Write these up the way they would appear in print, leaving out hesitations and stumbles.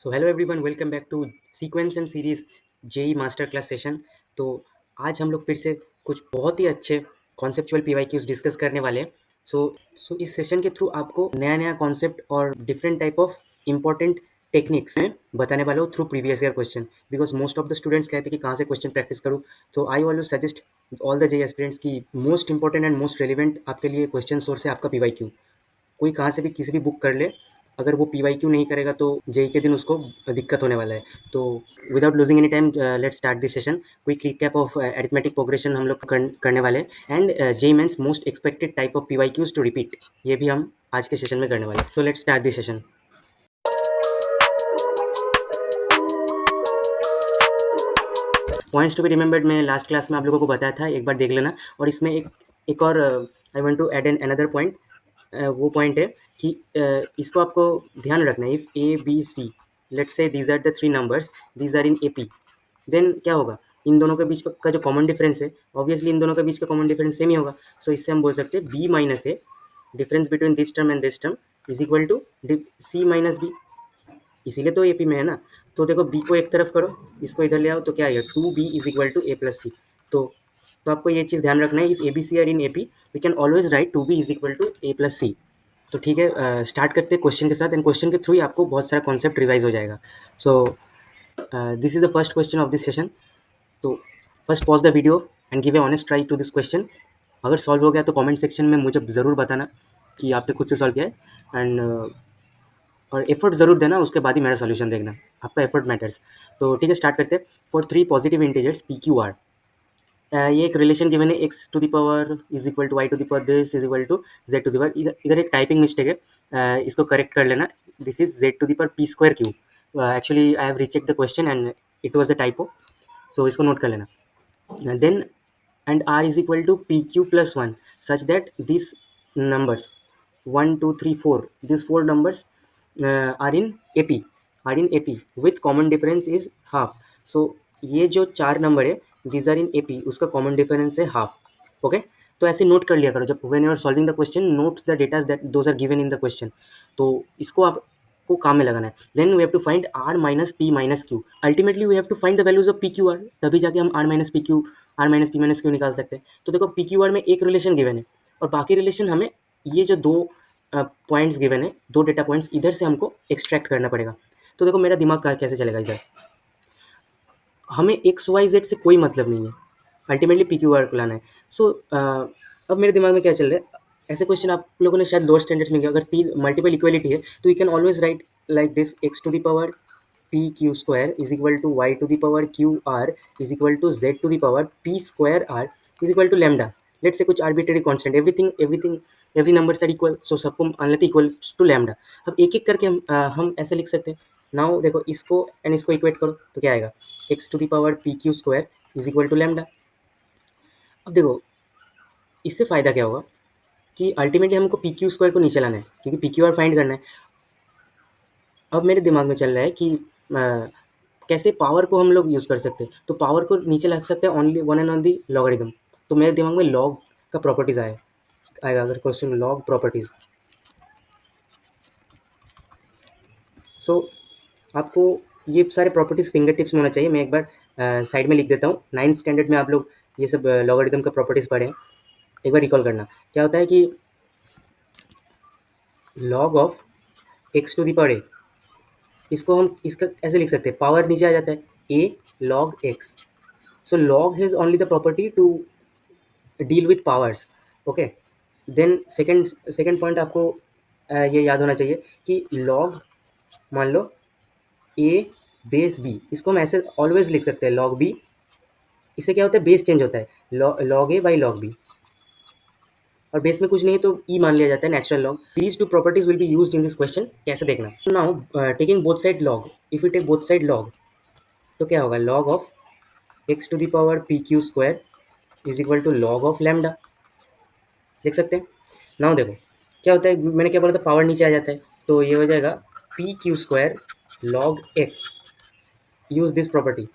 So hello everyone, welcome back to sequence and series JEE master class session. तो आज हम लोग फिर से कुछ बहुत ही अच्छे कॉन्सेप्चुअल पीवाईक्यूज डिस्कस करने वाले हैं। सो इस सेशन के थ्रू आपको नया नया कॉन्सेप्ट और different type of important techniques में बताने वाला हूँ through previous year question, because most of the students कहते हैं कि कहाँ से क्वेश्चन प्रैक्टिस करूँ। तो I always suggest all the JEE aspirants की most important and most relevant आपके लिए क्वेश्चन सोर्स है आपका पीवाईक्यू। कोई कहाँ से भी किसी भी बुक कर ले, अगर वो पीवाईक्यू नहीं करेगा तो जेई के दिन उसको दिक्कत होने वाला है। तो without losing any time let's start this session. Quick recap of arithmetic progression हम लोग करने वाले हैं and JEE Mains most expected type of PYQs to repeat, ये भी हम आज के सेशन में करने वाले हैं। तो let's start this session. Points to be remembered मैं लास्ट क्लास में आप लोगों को बताया था, एक बार देख लेना। और इसमें एक एक और I want to add an another point. वो पॉइंट है कि इसको आपको ध्यान रखना है। If A B C, let's say these are the three numbers, these are in A P, then क्या होगा, इन दोनों के बीच का जो कॉमन डिफरेंस है, ऑब्वियसली इन दोनों के बीच का कॉमन डिफरेंस सेम ही होगा। सो इससे हम बोल सकते हैं B minus A, difference between this term and this term is equal to C minus B. इसीलिए तो एपी में है ना। तो देखो बी को एक तरफ करो, इसको इधर ले आओ, तो क्या आएगा, two B is equal to A plus C. तो आपको ये चीज़ ध्यान रखना है, if A B C are in A P we can always write two B is equal to A plus C. तो ठीक है, स्टार्ट करते हैं क्वेश्चन के साथ, एंड क्वेश्चन के थ्रू ही आपको बहुत सारा कॉन्सेप्ट रिवाइज हो जाएगा। So this is the first question of this session. तो first pause the video and give a honest try to this question. अगर सॉल्व हो गया तो कमेंट सेक्शन में मुझे ज़रूर बताना कि आपने खुद से सॉल्व किया है, एंड और एफर्ट ज़रूर देना, उसके बाद ही मेरा सॉल्यूशन देखना, आपका एफर्ट मैटर्स। तो ठीक है, स्टार्ट करते हैं। For three positive integers P Q R, ये एक रिलेशन गिवन है, X to the power is equal to Y to the power this is equal to Z to the power. इधर एक टाइपिंग मिस्टेक है, इसको correct कर लेना। This is Z to the power P square Q. Actually I have recheck the question and it was a typo, so इसको note कर लेना। Then and r is equal to pq plus 1 such that these numbers 1 2 3 4, these four numbers are in ap, with common difference is half. So ये जो चार number है these are in ap, उसका common difference है half. Okay, तो ऐसे note कर लिया करो जब when you are solving the question, notes the data that those are given in the question. तो इसको आपको काम में लगाना है। Then we have to find R minus P minus Q. Ultimately we have to find the values of P Q R, तभी जाके हम R minus P minus Q निकाल सकते हैं। तो देखो पी क्यू आर में एक रिलेशन गिवन है, और बाकी रिलेशन हमें ये जो दो पॉइंट्स गिवन है, दो डेटा पॉइंट्स, इधर से हमको एक्सट्रैक्ट करना पड़ेगा। तो देखो मेरा दिमाग का कैसे चलेगा, इधर हमें एक्स वाई जेड से कोई मतलब नहीं है, अल्टीमेटली पी क्यू आर को लाना है। सो अब मेरे दिमाग में क्या चल रहा है, ऐसे क्वेश्चन आप लोगों ने शायद लोअर स्टैंडर्ड्स में किया। अगर तीन मल्टीपल इक्वलिटी है तो you can always write like this, X to the power P Q square is equal to Y to the power Q R is equal to Z to the power P square R is equal to lambda. Let say कुछ arbitrary constant, everything every numbers are equal, so सबको मान लेते equal to lambda. अब एक एक करके हम ऐसे लिख सकते हैं। नाउ देखो इसको एंड इसको इक्वेट करो तो क्या आएगा, X to the power P Q square is equal to lambda. अब देखो इससे फ़ायदा क्या होगा कि अल्टीमेटली हमको पी क्यू स्क्वायर को नीचे लाना है, क्योंकि पी क्यू आर फाइंड करना है। अब मेरे दिमाग में चल रहा है कि कैसे पावर को हम लोग यूज़ कर सकते हैं। तो पावर को नीचे ला सकते हैं only one and only logarithm. तो मेरे दिमाग में लॉग का प्रॉपर्टीज़ आएगा अगर क्वेश्चन लॉग प्रॉपर्टीज़। सो आपको ये सारे प्रॉपर्टीज़ फिंगर टिप्स में होना चाहिए। मैं एक बार साइड में लिख देता हूँ। 9th स्टैंडर्ड में आप लोग ये सब लॉगरिदम का प्रॉपर्टीज़ पढ़े हैं, एक बार रिकॉल करना। क्या होता है कि log of X to the power A, इसको हम इसका ऐसे लिख सकते हैं, पावर नीचे आ जाता है A log X. So log has only the property to deal with powers. Okay, then second point आपको ये याद होना चाहिए कि लॉग, मान लो ए बेस बी, इसको हम ऐसे ऑलवेज लिख सकते हैं लॉग बी। इससे क्या होता है, बेस चेंज होता है, log A by log B, और बेस में कुछ नहीं है तो ई मान लिया जाता है, natural log. These two properties will be used in this question. कैसे देखना, now taking both side log, if you take both side log तो क्या होगा, log of X to the power P Q square is equal to log of lambda, लिख सकते हैं। Now देखो क्या होता है, मैंने क्या बोला था, पावर नीचे आ जाता है, तो ये हो जाएगा P Q square log X, use this property,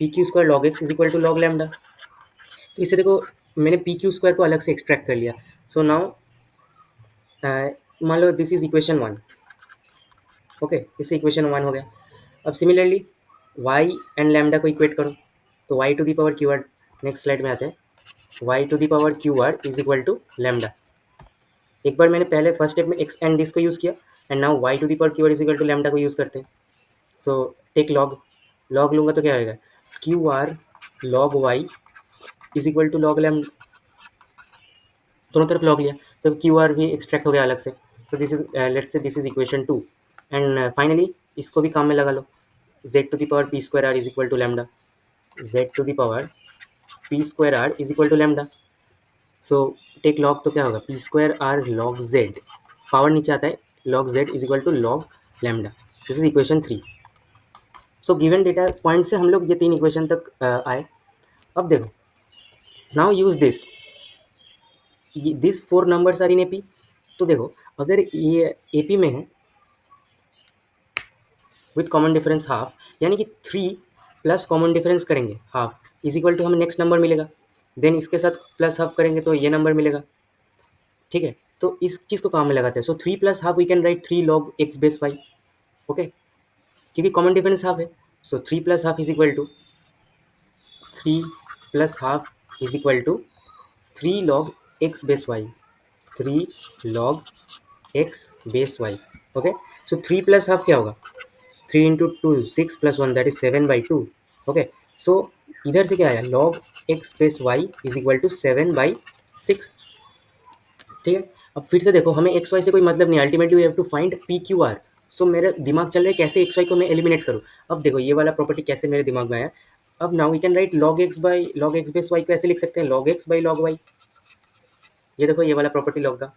P Q square log X is equal to log lambda. तो इससे देखो मैंने पी क्यू स्क्वायर को अलग से एक्सट्रैक्ट कर लिया। सो नाउ मान लो दिस इज इक्वेशन 1। ओके, इससे इक्वेशन 1 हो गया। अब सिमिलरली वाई एंड लैम्डा को इक्वेट करो, तो Y to the power Q R, next slide में आते हैं, Y to the power Q R is equal to lambda. एक बार मैंने पहले फर्स्ट स्टेप में एक्स एंड दिस को यूज़ किया, and now Y to the power Q R is equal to lambda को यूज़ करते हैं। सो टेक लॉग, लॉग लूँगा तो क्या आएगा, Q R log Y is equal to log lambda, दोनों तरफ लॉग लिया तो क्यू आर भी एक्सट्रैक्ट हो गया अलग से। तो this is let's say this is equation 2, and finally इसको भी काम में लगा लो, Z to the power P square R is equal to lambda, Z to the power P square R is equal to lambda. So take log तो क्या होगा, P square are log Z, power नीचे आता है, log Z is equal to log lambda. This is equation 3। So given data point से हम लोग ये 3 इक्वेशन तक आए। अब देखो, now use this 4 numbers are in AP. तो देखो अगर ये एपी में है विथ कॉमन डिफरेंस हाफ, यानी कि 3 प्लस कॉमन डिफरेंस करेंगे हाफ इज इक्वल टू हमें नेक्स्ट नंबर मिलेगा, देन इसके साथ प्लस हाफ करेंगे तो ये नंबर मिलेगा। ठीक है, तो इस चीज़ को काम में लगाते हैं। So 3 plus half we can write 3 log X base Y, okay, क्योंकि कॉमन डिफरेंस हाफ है। So 3 plus half is equal to 3 plus half is equal to 3 log X base Y, 3 log X base Y. Okay, so 3 plus half क्या होगा, 3 into 2 6 plus 1 that is 7/2। Okay, so इधर से क्या आया, log X base Y is equal to 7/6। ठीक है, अब फिर से देखो, हमें एक्स वाई से कोई मतलब नहीं, ultimately we have to find P Q R. So मेरा दिमाग चल रहा है कैसे एक्स वाई को मैं एलिमिनेट करूँ। अब देखो ये वाला प्रॉपर्टी कैसे मेरे दिमाग में आया। अब now we can write log X by log X base Y को ऐसे लिख सकते हैं, log X by log Y. ये देखो ये वाला प्रॉपर्टी लॉग का,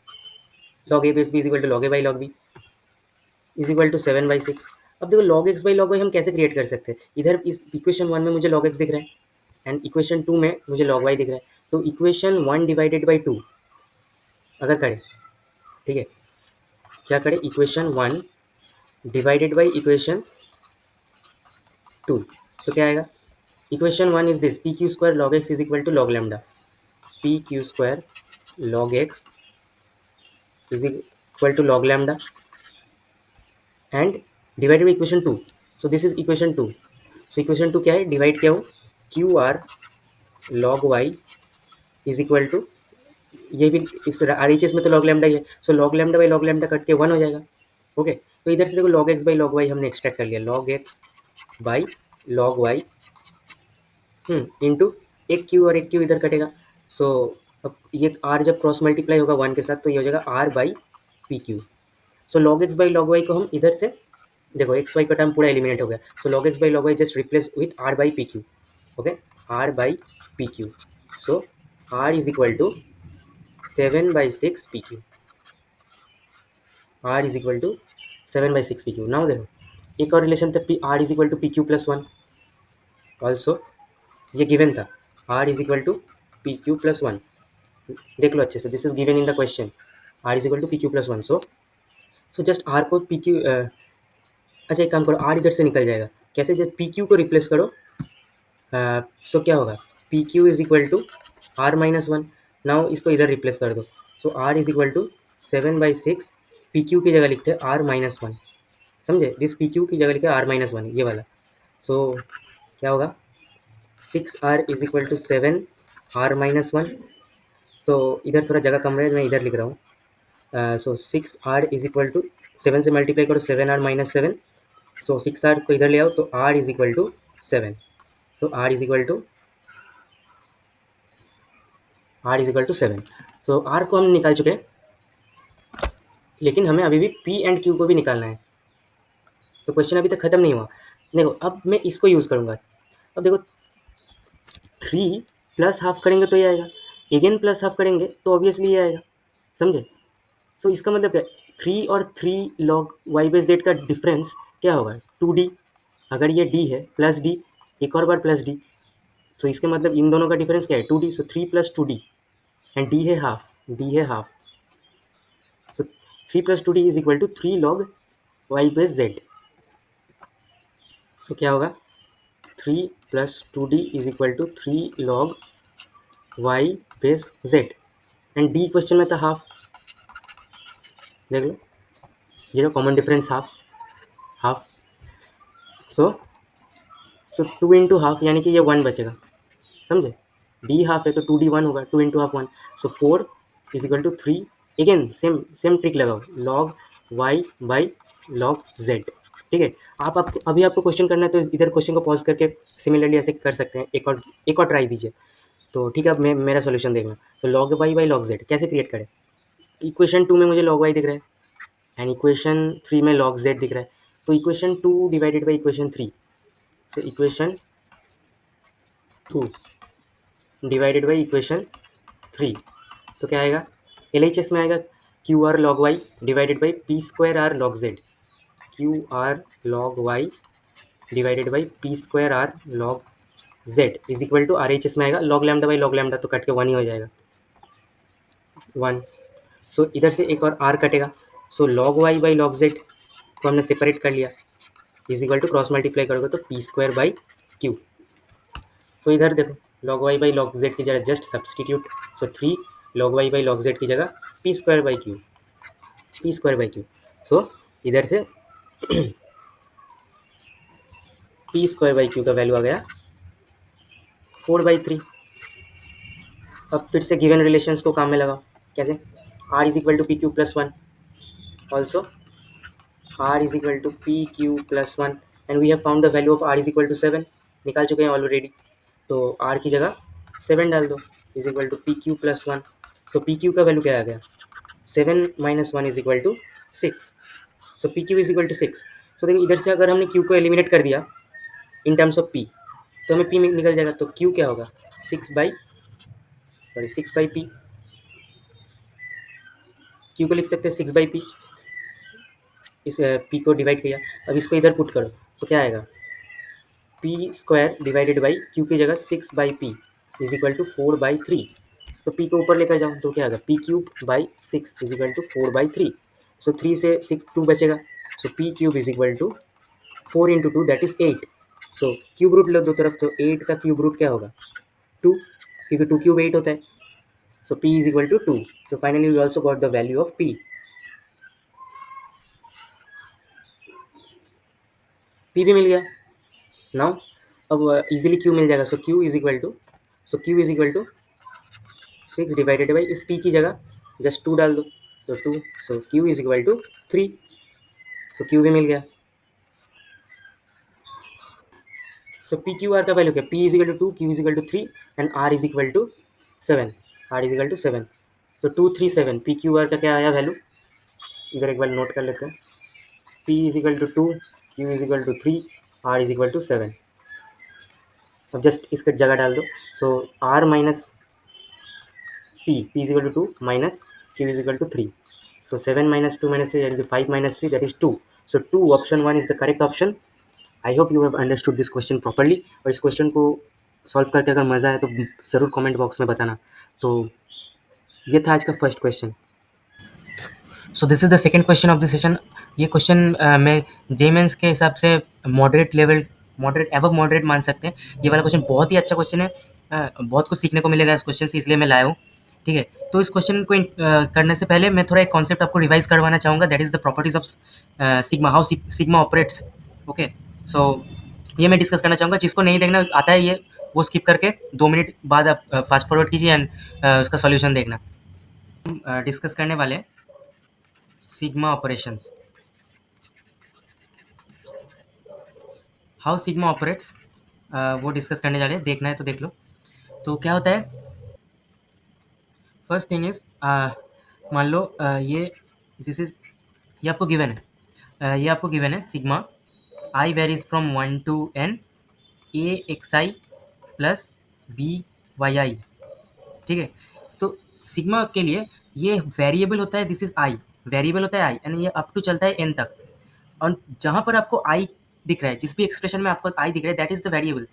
log A base B is equal to log A by log B is equal to 7/6। अब देखो log X by log Y हम कैसे क्रिएट कर सकते हैं, इधर इस इक्वेशन 1 में मुझे लॉग एक्स दिख रहा है एंड इक्वेशन 2 में मुझे लॉग वाई दिख रहा है। तो इक्वेशन 1 डिवाइडेड बाई 2 अगर करें, ठीक है, क्या करें, इक्वेशन 1 डिवाइडेड बाई इक्वेशन 2, तो क्या आएगा, equation 1 is this, P Q square log X is equal to log lambda, P Q square log X is equal to log lambda and divided by equation 2। So this is equation 2। So equation 2 क्या है, divide क्या हो, Q are log Y is equal to, ये भी इस R H S में तो log lambda ही है, so log lambda by log lambda cut के 1 हो जाएगा। ओके, तो इधर से देखो log X by log Y हमने एक्सट्रैक्ट कर लिया, log X by log Y into एक क्यू और एक क्यू इधर कटेगा। सो अब ये आर जब क्रॉस मल्टीप्लाई होगा 1 के साथ तो ये हो जाएगा R by P Q. So log X by log Y को हम इधर से, देखो एक्स वाई का टर्म पूरा एलिमिनेट हो गया, so log X by log Y just replace with R by P Q. Okay, R by P Q, so R is equal to 7/6 P Q, R is equal to 7/6 P Q. Now देखो एक और relation था, P R is equal to P Q plus 1, also ये given था, R is equal to P Q plus 1, देख लो अच्छे से, this is given in the question, R is equal to P Q plus 1। So just R को P Q, अच्छा एक काम करो, आर इधर से निकल जाएगा, कैसे, जब पी क्यू को रिप्लेस करो, सो क्या होगा, P Q is equal to R-1। Now इसको इधर रिप्लेस कर दो, so R is equal to 7/6, P Q की जगह लिखते हैं R-1, समझे, दिस पी क्यू की जगह लिखे R-1 ये वाला। सो क्या होगा, 6R is equal to 7R-1। सो इधर थोड़ा जगह कम है, मैं इधर लिख रहा हूँ। सो 6R इज इक्वल टू 7 से मल्टीप्लाई करो 7R-7, सो 6R को इधर ले आओ तो R is equal to 7। So R is equal to R = 7। So R को हम निकाल चुके हैं, लेकिन हमें अभी भी P एंड Q को भी निकालना है, तो क्वेश्चन अभी तक खत्म नहीं हुआ। देखो अब मैं इसको यूज़ करूँगा, अब देखो 3 प्लस हाफ करेंगे तो ये आएगा, अगेन प्लस हाफ करेंगे तो ऑब्वियसली ये आएगा, समझे। सो इसका मतलब क्या, 3 और 3 लॉग वाई बेस जेड का डिफरेंस क्या होगा, 2D। अगर ये D है प्लस D, एक और बार प्लस D, तो इसके मतलब इन दोनों का डिफरेंस क्या है, 2D। So 3 + 2D and D है half, so 3 + 2D is equal to 3 log Y base Z. So क्या होगा, 3 + 2D is equal to 3 log Y base Z and D question में था हाफ, देख लो ये जो common difference half, half so 2 into 1/2 यानी कि ये 1 बचेगा, समझे? डी हाफ है तो 2d1 होगा, 2 into 1/2 1, सो 4 = 3। अगेन सेम सेम ट्रिक लगाओ, log y by log z, ठीक है? आप अभी आपको क्वेश्चन करना है तो इधर क्वेश्चन को पॉज करके सिमिलरली ऐसे कर सकते हैं, एक और ट्राई दीजिए। तो ठीक है, अब मेरा सोल्यूशन देखना। तो log y by log z कैसे क्रिएट करें? इक्वेशन 2 में मुझे log y दिख रहा है एंड इक्वेशन 3 में log z दिख रहा है, तो equation 2 divided by equation 3, so equation 2 divided by equation 3, तो क्या आएगा? LHS में आएगा Q R log y divided by p square are log z, q are log y divided by p square are log Z is equal to RHS में आएगा log lambda by log lambda, तो cut के 1 ही हो जाएगा, 1। सो इधर से एक और r कटेगा, so log Y by log Z को हमने सेपरेट कर लिया, is equal to cross multiply करोगे तो P square by Q. So इधर देखो, log Y by log Z की जगह just substitute, so 3 log Y by log Z की जगह P square by Q, P square by Q. So इधर से पी स्क्वायर बाई क्यू का value आ गया 4/3। अब फिर से गिवन रिलेशंस को काम में लगाओ, कैसे? r is equal to P Q plus 1, also r is equal to P Q plus 1, and we have found the value of r is equal to 7, निकाल चुके हैं ऑलरेडी, तो r की जगह 7 डाल दो, is equal to P Q plus 1। So p q का value क्या आ गया? 7 - 1 is equal to 6, so p Q is equal to 6। So देखो इधर से अगर हमने क्यू को एलिमिनेट कर दिया इन टर्म्स ऑफ पी, तो हमें पी निकल जाएगा, तो क्यू क्या होगा? 6/पी, क्यू को लिख सकते हैं 6/पी, इस पी को डिवाइड किया, अब इसको इधर पुट करो तो क्या आएगा? P square divided by Q की जगह 6/पी इज इक्वल टू 4/3, तो पी को ऊपर लेकर जाओ तो क्या आएगा? P cube by 6 is equal to 4/3, so 3 से 6 2 बचेगा, so P cube is equal to 4 × 2 that is 8, so cube root लो दो तरफ, तो 8 का क्यूब रूट क्या होगा? 2, क्योंकि 2 क्यूब 8 होता है, so p is equal to 2, so finally we also got the value of p, p भी मिल गया। नाउ अब इजीली q मिल जाएगा, so q is equal to, so q is equal to 6 divided by इस p की जगह just 2 डाल दो, तो 2, so q is equal to 3, so q भी मिल गया। सो पी क्यू आर का वैल्यू क्या? p is equal to 2, q is equal to 3 and r is equal to 7, r is equal to 7, so 2 3 7, p Q r का क्या आया value? इधर एक बार नोट कर लेते हैं, p is equal to 2, q is equal to 3, r is equal to 7। अब just इसका जगह डाल दो, so r minus p is equal to 2 minus q is equal to 3, so 7 - 2 - 3 यानी कि 5 - 3 that is 2, so 2 option 1 is the correct option. I hope you have understood this question properly, और इस question को solve करके अगर मज़ा आए तो ज़रूर कमेंट बॉक्स में बताना। तो ये था आज का first question. So this is the second question of the session. ये क्वेश्चन मैं जेमेंस के हिसाब से मॉडरेट लेवल, मॉडरेट एवब मॉडरेट मान सकते हैं। ये वाला क्वेश्चन बहुत ही अच्छा क्वेश्चन है, बहुत कुछ सीखने को मिलेगा इस क्वेश्चन से, इसलिए मैं लाया हूँ। ठीक है, तो इस क्वेश्चन को करने से पहले मैं थोड़ा एक कॉन्सेप्ट आपको रिवाइज करवाना चाहूँगा, that is the properties of sigma, how sigma operates. Okay, so ये मैं डिस्कस करना चाहूँगा। जिसको नहीं देखना आता है ये वो स्किप करके 2 मिनट बाद आप फास्ट फॉरवर्ड कीजिए एंड उसका सॉल्यूशन देखना। डिस्कस करने वाले sigma operations, how sigma operates, वो डिस्कस करने जा रहे हैं। देखना है तो देख लो। तो क्या होता है, फर्स्ट थिंग इज, मान लो ये दिस इज, ये आपको गिवन है, ये आपको गिवन है sigma I varies from 1 to n A X I plus B Y I. ठीक है, तो सिग्मा के लिए ये वेरिएबल होता है, दिस इज आई, वेरिएबल होता है आई, यानी ये अप टू चलता है एन तक, और जहाँ पर आपको आई दिख रहा है, जिस भी एक्सप्रेशन में आपको आई दिख रहा है, that is the variable,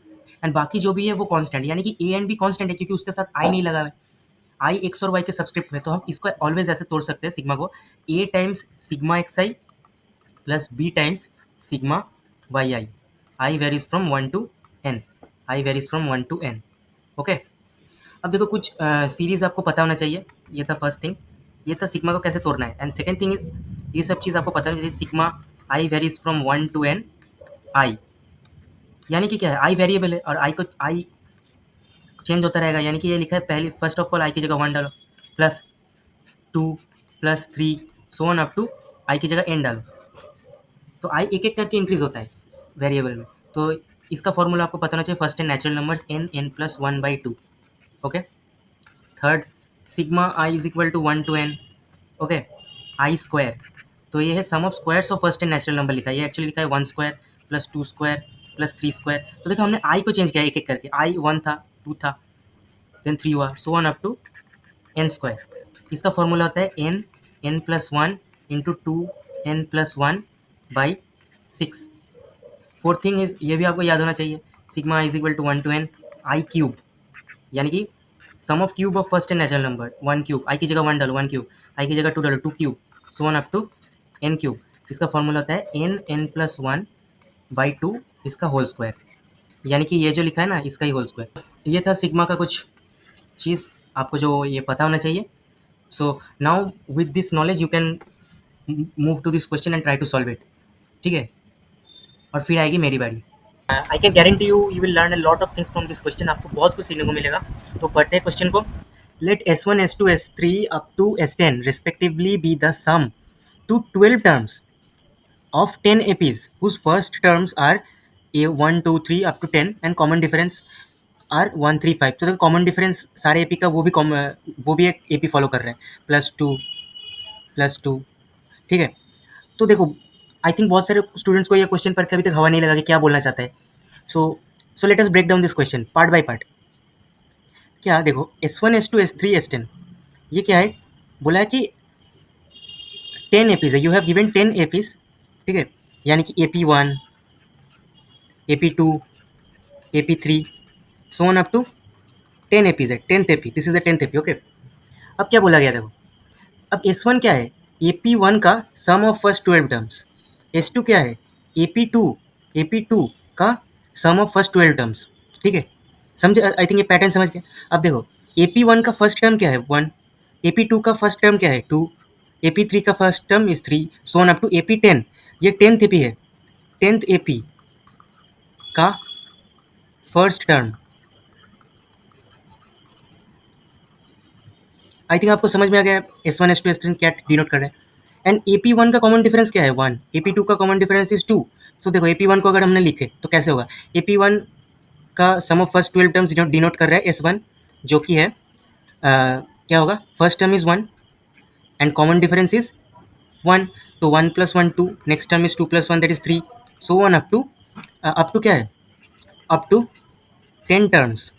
and बाकी जो भी है वो कांस्टेंट, यानी कि ए एंड बी कांस्टेंट है क्योंकि उसके साथ आई नहीं लगा है, आई एक्स और वाई के सबस्क्रिप्ट में। तो हम इसको ऑलवेज ऐसे तोड़ सकते हैं सिग्मा को, A times sigma X I plus B times sigma Y I, I varies from 1 to n, I varies from 1 to n। Okay, अब देखो कुछ सीरीज आपको पता होना चाहिए, ये था फर्स्ट थिंग, ये था सिग्मा को कैसे तोड़ना है, एंड सेकेंड थिंग इज ये सब चीज़ आपको पता होना चाहिए, sigma I varies from 1 to n आई, यानी कि क्या है, आई वेरिएबल है और आई चेंज होता रहेगा, यानी कि ये लिखा है पहले फर्स्ट ऑफ ऑल आई की जगह 1 डालो, plus 2 plus 3 so on up to I की जगह n डालो। तो आई एक एक करके इंक्रीज होता है वेरिएबल में। तो इसका फॉर्मूला आपको पता होना चाहिए। फर्स्ट है natural numbers n plus 1/2। Okay. Third, sigma I is equal to 1 to n। Okay. I square, तो ये है sum of squares of first and natural number लिखा है, ये एक्चुअली लिखा है 1 square plus 2 square plus 3 square. तो देखो हमने आई को चेंज किया एक एक करके, आई 1 था, 2 था, देन 3 हुआ, so on up to N square. इसका फॉर्मूला होता है N plus 1 into 2n+1/6। Fourth thing is, ये भी आपको याद होना चाहिए, sigma is equal to 1 to n I cube, यानी कि sum of cube of first and natural number 1 cube, I की जगह 1 डालो 1 क्यूब, आई की जगह 2 डालो 2 cube, so on up to n cube. इसका फॉर्मूला होता है n+1/2 इसका होल स्क्वायर, यानी कि ये जो लिखा है ना इसका ही होल स्क्वायर। ये था सिग्मा का कुछ चीज़ आपको जो ये पता होना चाहिए। So now with this knowledge you can move to this question and try to solve it. ठीक है, और फिर आएगी मेरी बारी। I can guarantee you you will learn a lot of things from this question, आपको बहुत कुछ सीखने को मिलेगा। तो पढ़ते हैं क्वेश्चन को। Let S1 S2 S3 up to S10 respectively be the sum to 12 terms of 10 APs whose first terms are a 1 2 3 up to 10 and common difference are 1 3 5। तो देखो कॉमन डिफरेंस सारे एपी का वो भी एक एपी फॉलो कर रहे हैं, +2 ठीक है। तो देखो आई थिंक बहुत सारे स्टूडेंट्स को ये क्वेश्चन पर कभी तक हवा नहीं लगा कि क्या बोलना चाहता है। So so let us break down this question part by part. क्या देखो S1 S2 S3 S10, ये क्या है, बोला है कि 10 एपीज है, यू हैव गिवन 10 एपीज, ठीक है, यानी कि AP1 AP2 AP3 so on up to 10 APs है, 10th AP, this is the 10th AP. Okay. अब क्या बोला गया देखो, अब S1 क्या है, AP1 का sum of first 12 terms, S2 क्या है, AP2 का सम ऑफ फर्स्ट 12 टर्म्स। ठीक है, समझे, आई थिंक ये पैटर्न समझ गए। अब देखो AP1 का फर्स्ट टर्म क्या है 1, AP2 का फर्स्ट टर्म क्या है 2, AP3 का first term is 3 so on up to AP10। ये 10th एपी है, 10th एपी का फर्स्ट टर्म, आई थिंक आपको समझ में आ गया S1 S2 S3 क्या डिनोट कर रहे हैं। एंड AP1 का कॉमन डिफरेंस क्या है 1, AP2 का कॉमन डिफरेंस इज 2। सो देखो AP1 को अगर हमने लिखे तो कैसे होगा, AP1 का sum of first 12 terms denote कर रहा है S1, जो कि है क्या होगा, first term is 1 and common difference is 1, तो 1 + 1 2, next term is 2 + 1 that is 3, so on up to क्या है, up to 10 terms.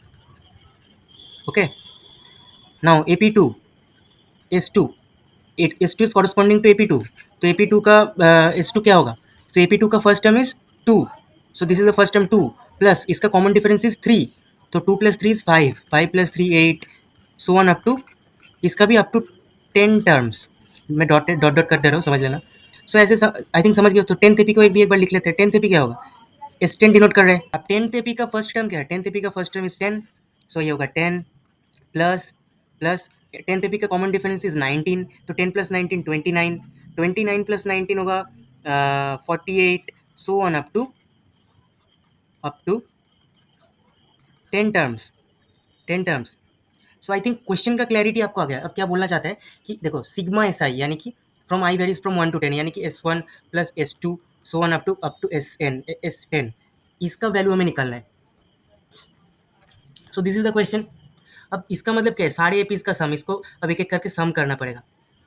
Okay. Now AP2 S2, S2 is corresponding to AP2, तो AP2 का S2 क्या होगा, सो AP2 का first term is 2, so this is the first term 2 plus इसका common difference is 3, तो 2 + 3 is 5, 5 + 3 8, so on up to इसका भी up to 10 terms. मैं डॉट डॉट डॉट कर दे रहा हूँ, समझ लेना। सो ऐसे आई थिंक समझ गए। तो 10th एपी को एक बार लिख लेते हैं। 10th एपी क्या होगा, S10 डिनोट कर रहे हैं। अब 10th एपी का फर्स्ट टर्म क्या है, 10th एपी का फर्स्ट टर्म इज 10, सो ये होगा 10 प्लस प्लस 10th एपी का कॉमन डिफरेंस इज 19, तो 10 + 19 29, 29 + 19 होगा 48, so on up to 10 terms, 10 terms. So I think question का क्लैरिटी आपको आ गया। अब क्या बोलना चाहता है कि देखो सिग्मा एस आई, यानी कि from I varies from 1 to 10, यानी कि S1 + S2 so on up to S10, इसका वैल्यू हमें निकालना है। सो दिस इज द क्वेश्चन। अब इसका मतलब क्या है, सारे एपीज का सम, इसको अब एक एक करके सम करना पड़ेगा।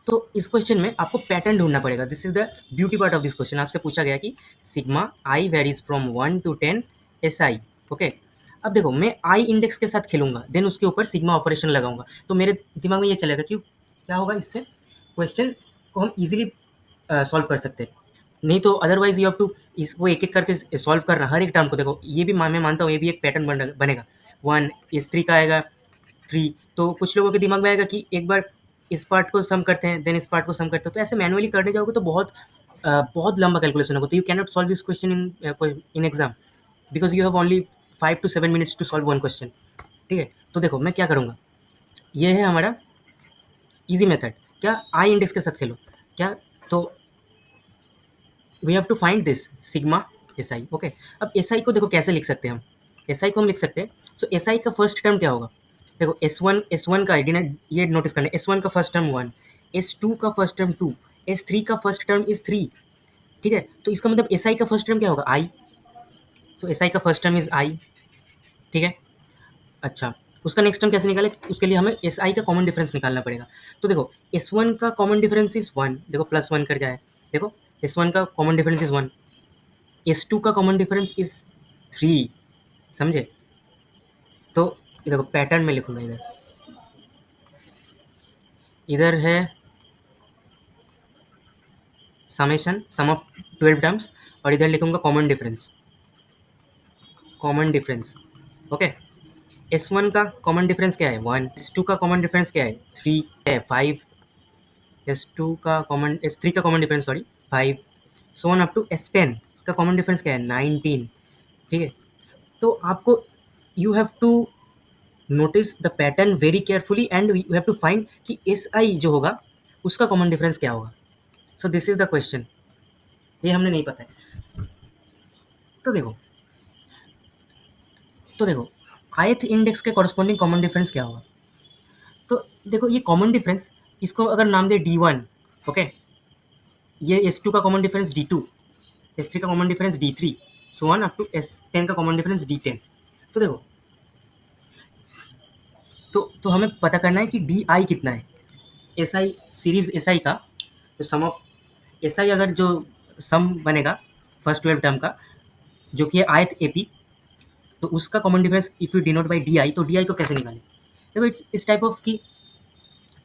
तो इस क्वेश्चन में आपको पैटर्न ढूंढना पड़ेगा। This is the beauty part of this question. आपसे पूछा गया कि sigma I varies from 1 to 10 SI। Okay. अब देखो मैं आई इंडेक्स के साथ खेलूंगा, देन उसके ऊपर सिग्मा ऑपरेशन लगाऊंगा, तो मेरे दिमाग में ये चलेगा कि क्या होगा, इससे क्वेश्चन को हम इजीली सॉल्व कर सकते हैं। नहीं तो अदरवाइज यू हैव टू इसको एक एक करके सॉल्व करना हर एक टर्म को। देखो ये भी मैं मानता हूँ, ये भी एक पैटर्न बनेगा। 1 S3 का आएगा 3, तो कुछ लोगों के दिमाग में आएगा कि एक बार इस पार्ट को सम करते हैं, देन इस पार्ट को सम करते हैं। तो ऐसे मैनुअली करने जाओगे तो बहुत लंबा कैलकुलेशन होगा, तो you can not solve this question in exam, because you have only 5 to 7 minutes to solve one question. ठीक है, तो देखो मैं क्या करूँगा, ये है हमारा इजी मेथड। क्या, आई इंडेक्स के साथ खेलो क्या, तो we have to find this sigma S I. Okay, अब एस आई को देखो कैसे लिख सकते हैं हम। एस आई को हम लिख सकते हैं, सो एस आई का फर्स्ट टर्म क्या होगा, देखो एस वन का आइडिया ये नोटिस करना, एस वन का first term one, S two का first term two, S three का फर्स्ट टर्म इज थ्री। ठीक है, तो इसका मतलब एस आई का फर्स्ट टर्म क्या होगा, आई। सो एस आई का फर्स्ट टर्म इज आई। ठीक है, अच्छा, उसका नेक्स्ट टर्म कैसे निकाले, उसके लिए हमें एस आई का कॉमन डिफरेंस निकालना पड़ेगा। तो देखो एस वन का कॉमन डिफरेंस इज वन, देखो प्लस वन करके आया, देखो एस वन का common difference is one, S two का कॉमन डिफरेंस इज थ्री, समझे। तो देखो पैटर्न में लिखूंगा, इधर इधर है समेशन सम ऑफ 12 टर्म्स, और इधर लिखूंगा common difference, common difference. Okay, S one का कॉमन डिफरेंस क्या है वन, एस टू का कॉमन डिफरेंस क्या है थ्री है फाइव, एस टू का कॉमन, एस थ्री का common difference sorry five, so one up to S ten का कॉमन डिफरेंस क्या है 19। ठीक है, तो आपको you have to notice the pattern very carefully and you have to find कि एस आई जो होगा उसका कॉमन डिफरेंस क्या होगा। सो दिस इज द क्वेश्चन, ये हमने नहीं पता है। तो देखो, तो देखो ith इंडेक्स के कॉरस्पॉन्डिंग कॉमन डिफरेंस क्या होगा। तो देखो ये कॉमन डिफरेंस, इसको अगर नाम दे डी वन, ओके, ये एस टू का common difference D two, S three का common difference D three, so one up to S ten का कॉमन डिफरेंस डी टेन। तो देखो, तो हमें पता करना है कि डी आई कितना है, S I series S I का जो सम ऑफ एस आई, अगर जो सम बनेगा फर्स्ट 12 टर्म का जो कि है आयत ए पी, तो उसका common difference if you denote by D I, तो डी आई को कैसे निकालें। देखो इस टाइप ऑफ की,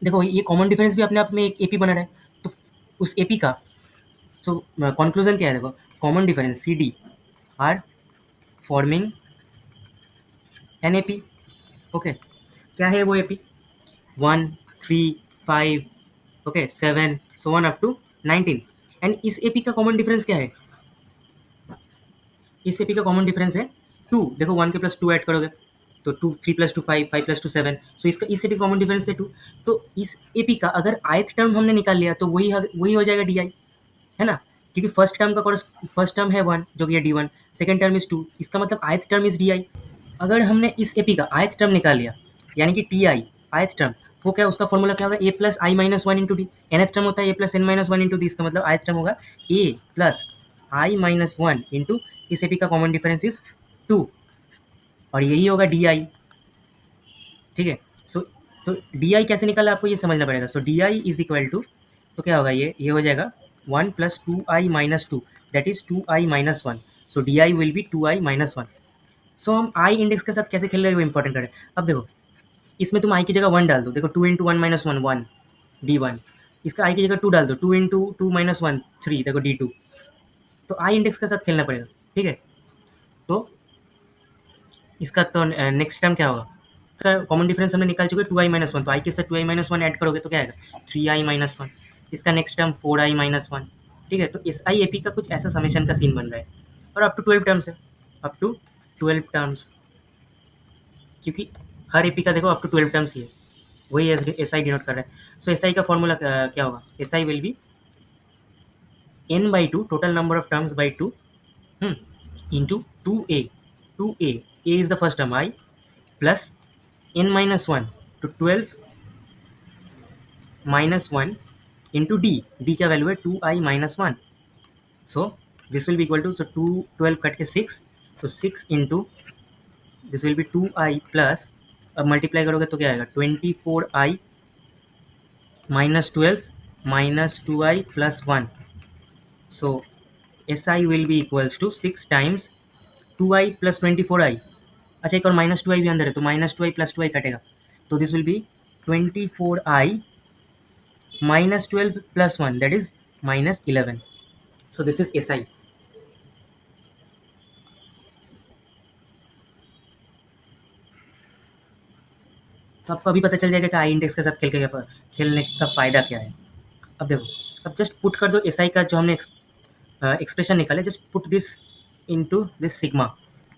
देखो ये कॉमन डिफरेंस भी अपने आप में एक ए पी बना रहा है, तो उस ए पी का सो कंक्लूजन क्या है, देखो common difference C D are forming an A P. Okay, क्या है वो A P, one three five, okay seven, so one up to 19। And इस ए पी का कॉमन डिफरेंस क्या है, इस एपी का कॉमन डिफरेंस है टू, देखो वन के प्लस टू ऐड करोगे तो two, three plus two five, five plus two seven, so इसका इस एपी कॉमन डिफरेंस है टू। तो इस एपी का अगर आयथ टर्म हमने निकाल लिया तो वही हो जाएगा डी आई, है ना, क्योंकि फर्स्ट टर्म है वन जो कि है D one, second term is two, इसका मतलब ith term is D I. अगर हमने इस एपी का आयथ टर्म निकाल लिया, यानी कि टी आई आयथ टर्म, वो क्या उसका फॉर्मूला क्या होगा, A plus I minus one into D, nth term होता है A plus N minus one into D, इसका मतलब आयथ टर्म होगा A plus I minus one into इस एपी का कॉमन डिफरेंस इज टू, और यही होगा डी आई। ठीक है, सो तो डी आई कैसे निकाला आपको ये समझना पड़ेगा। So D I is equal to, तो क्या होगा ये हो जाएगा one plus two I minus two, that is two I minus one, so D I will be two I minus one. So हम आई इंडेक्स के साथ कैसे खेल रहे हैं वो इंपॉर्टेंट है। अब देखो इसमें तुम आई की जगह वन डाल दो, देखो two into one minus one one D one, इसका आई की जगह टू डाल दो, to into to minus one three, देखो डी टू। तो आई इंडेक्स के साथ खेलना पड़ेगा। ठीक है, तो इसका तो नेक्स्ट टर्म क्या होगा, इसका कॉमन डिफरेंस हमने निकाल चुके टू आई माइनस वन, तो आई के साथ two I minus one add करोगे तो क्या आएगा थ्री आई माइनस वन, इसका next term four I minus one. ठीक है, तो एस आई ए पी का कुछ ऐसा समेशन का सीन बन रहा है, और अप टू 12 टर्म्स है, अप टू 12 टर्म्स, क्योंकि हर ए पी का देखो अप टू 12 टर्म्स ही है, वही एस आई डिनोट कर रहा है। सो एस आई का फॉर्मूला क्या होगा, S I will be N by two, total number of terms by two, into two A, two A is the first term I, plus n minus 1 to 12 minus 1 into d, d का value है 2i minus 1, so this will be equal to, so 2 12 cut के 6, so 6 into this will be 2i plus, अब multiply करोगे तो क्या आएगा 24i minus 12 minus 2i plus 1, so si will be equals to 6 times 2i plus 24i, अच्छा एक और minus two आई भी अंदर है तो माइनस टू आई प्लस टू आई कटेगा, तो this will be 24i minus 12 plus 1, that is minus 11. So this is SI. तो आपको अभी पता चल जाएगा कि आई इंडेक्स के साथ खेलने का फ़ायदा क्या है। अब देखो, अब जस्ट पुट कर दो SI का जो हमने एक्सप्रेशन निकाले, just put this into this sigma,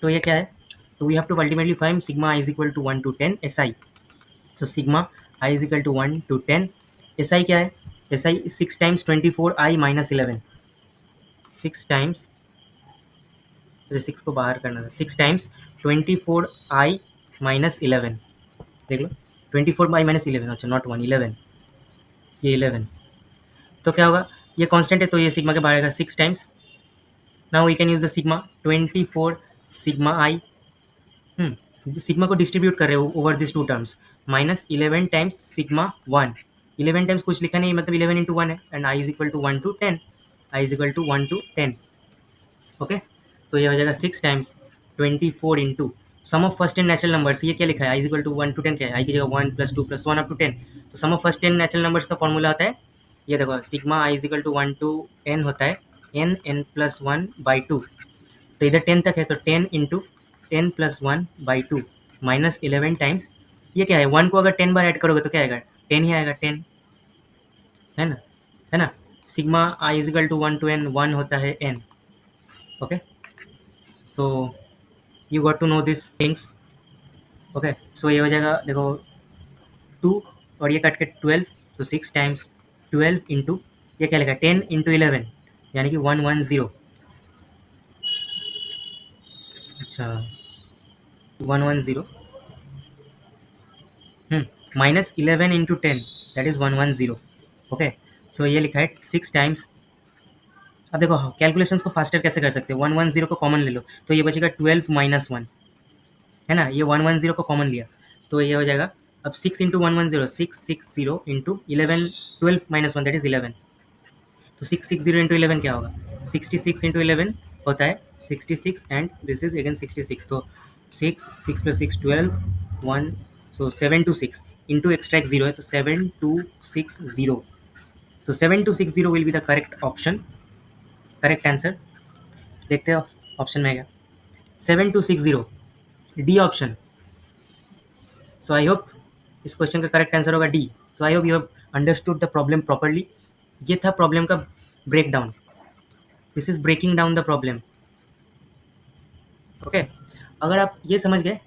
तो ये क्या है, तो we have to ultimately find sigma I is equal to 1 to 10 SI। So sigma I is equal to 1 to 10, SI क्या है, SI 6 times 24i minus 11, 6 times जैसे 6 को बाहर करना था, 6 टाइम्स 24i माइनस 11, देख लो 24i माइनस 11, अच्छा नॉट 1, 11, ये 11, तो क्या होगा, ये कांस्टेंट है तो ये सिग्मा के बाहर आएगा 6 times, now we can use the sigma 24 sigma I, sigma को डिस्ट्रीब्यूट कर रहे हो over this two terms, minus 11 times sigma 1, 11 times कुछ लिखा नहीं मतलब 11 इंटू 1 है, and I is equal to 1 to 10, I is equal to 1 to 10, okay. तो ये हो जाएगा 6 times 24 into sum of first 10 natural numbers, ये क्या लिखा है, आई इज इक्वल टू 1 टू 10, क्या है, आई की जगह 1 प्लस 2 प्लस 1 अप टू 10, तो sum of first 10 natural numbers का फॉर्मूला होता है, ये देखो sigma I is equal to 1 to n होता है n n प्लस 1 बाई 2, तो इधर 10 तक है तो 10 into 10 plus 1 by 2 minus 11 times, ये क्या है, 1 को अगर 10 बार ऐड करोगे तो क्या आएगा, 10 ही आएगा, 10 है ना, है ना, sigma I is equal to 1 to n, 1 होता है n, okay. So you got to know this things, okay. So ये हो जाएगा देखो 2 और ये कट के 12, तो 6 टाइम्स 12 इंटू ये क्या लिखा है 10 इंटू 11 यानी कि 110, अच्छा 110, minus 11 into 10 that is 110, okay. So ये लिखा है 6 टाइम्स, अब देखो कैलकुलेशंस को फास्टर कैसे कर सकते हैं, 110 को कॉमन ले लो तो ये बचेगा 12 माइनस 1, है ना, ये 110 को कॉमन लिया तो ये हो जाएगा, अब 6 into 110, 660 into 11, 12 minus 1 that is 11, तो 660 इंटू 11 क्या होगा, 66 इंटू 11 होता है 66 एंड दिस इज अगेन 66, तो 6 प्लस 6 12 1, सो 726 इंटू एक्स्ट्रा एक जीरो है तो 7260, so 7260 will be the correct option, correct answer, देखते हो ऑप्शन में है क्या, 7260 D option, so I hope इस क्वेश्चन का करेक्ट आंसर होगा D, so I hope you have understood the problem properly, ये था प्रॉब्लम का break down, this is breaking down the problem, okay. अगर आप ये समझ गए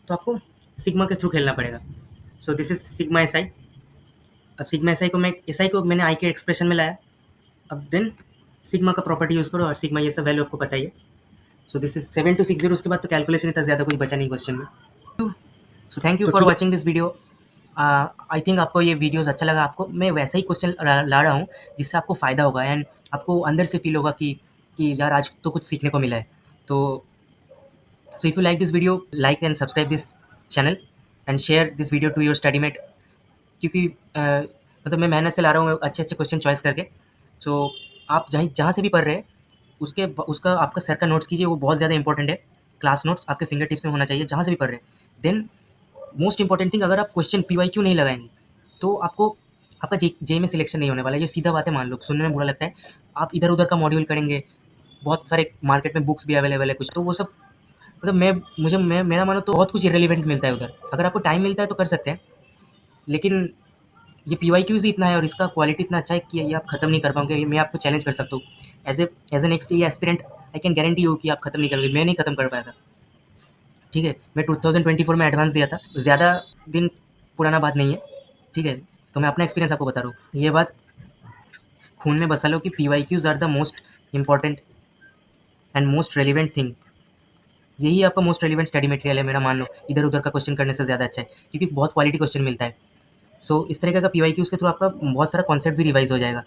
तो आपको सिग्मा के थ्रू खेलना पड़ेगा, सो दिस इज सिग्मा एस आई, अब सिग्मा एस आई को मैं एस आई को मैंने आई के एक्सप्रेशन में लाया, अब देन सिग्मा का प्रॉपर्टी यूज़ करो और सिग्मा ये सब वैल्यू आपको पता ही है, सो दिस इज 7260, उसके बाद तो कैलकुलेशन इतना ज़्यादा कुछ बचा नहीं क्वेश्चन में, so thank you for watching this video, I think आपको ये वीडियोस अच्छा लगा, आपको मैं वैसा ही क्वेश्चन ला रहा हूँ जिससे आपको फ़ायदा होगा एंड आपको अंदर से फील होगा कि यार आज तो कुछ सीखने को मिला है, तो so if you like this video, like and subscribe this channel and share this video to your study mate, क्योंकि मतलब मैं मेहनत से ला रहा हूँ अच्छे अच्छे क्वेश्चन चॉइस करके, सो आप जहाँ से भी पढ़ रहे हैं उसका आपका सर का नोट्स कीजिए, वो बहुत ज़्यादा इंपॉर्टेंट है, क्लास नोट्स आपके फिंगर टिप्स में होना चाहिए जहाँ से भी पढ़ रहे हैं, देन मोस्ट इंपॉर्टेंट थिंग, अगर आप क्वेश्चन PYQ नहीं लगाएंगे तो आपका जे में सिलेक्शन नहीं होने वाला, ये सीधा बात है, मान लो सुनने में बुरा लगता है, आप इधर उधर का मॉड्यूल करेंगे, बहुत सारे मार्केट में बुक्स भी अवेलेबल है कुछ, तो वो सब मतलब मेरा मानो तो बहुत कुछ इरेलीवेंट मिलता है उधर, अगर आपको टाइम मिलता है तो कर सकते हैं, लेकिन ये PYQs ही इतना है और इसका क्वालिटी इतना अच्छा है कि ये आप खत्म नहीं कर पाओगे, ये मैं आपको चैलेंज कर सकता हूँ as an ex aspirant, I can guarantee you कि आप खत्म नहीं करोगे, मैं नहीं खत्म कर पाया था, ठीक है, मैं 2024 में एडवांस दिया था, ज़्यादा दिन पुराना बात नहीं है, ठीक है, तो मैं अपना एक्सपीरियंस आपको बता रहा हूँ, ये बात खून में बसा लो कि PYQs are the most important and most relevant thing, यही आपका मोस्ट रेलिवेंट स्टडी मटेरियल है मेरा, मान लो इधर उधर का क्वेश्चन करने से ज़्यादा अच्छा है, क्योंकि बहुत क्वालिटी क्वेश्चन मिलता है, सो इस तरीके का PYQs के थ्रू आपका बहुत सारा कॉन्सेप्ट भी रिवाइज हो जाएगा,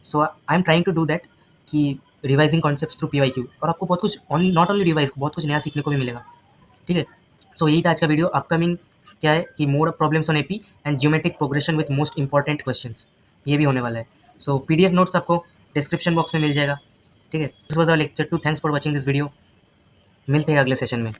so I am trying to do that कि रिवाइजिंग कॉन्सेप्ट थ्रू PYQ, और आपको बहुत कुछ नॉट ओनली रिवाइज, बहुत कुछ नया सीखने को भी मिलेगा, ठीक है, सो यही था आज का वीडियो, अपकमिंग क्या है कि more problems on AP and geometric progression with most important questions, ये भी होने वाला है, सो PDF नोट्स आपको डिस्क्रिप्शन बॉक्स में मिल जाएगा, ठीक है, this was our lecture 2, thanks for watching this video, मिलते हैं अगले सेशन में।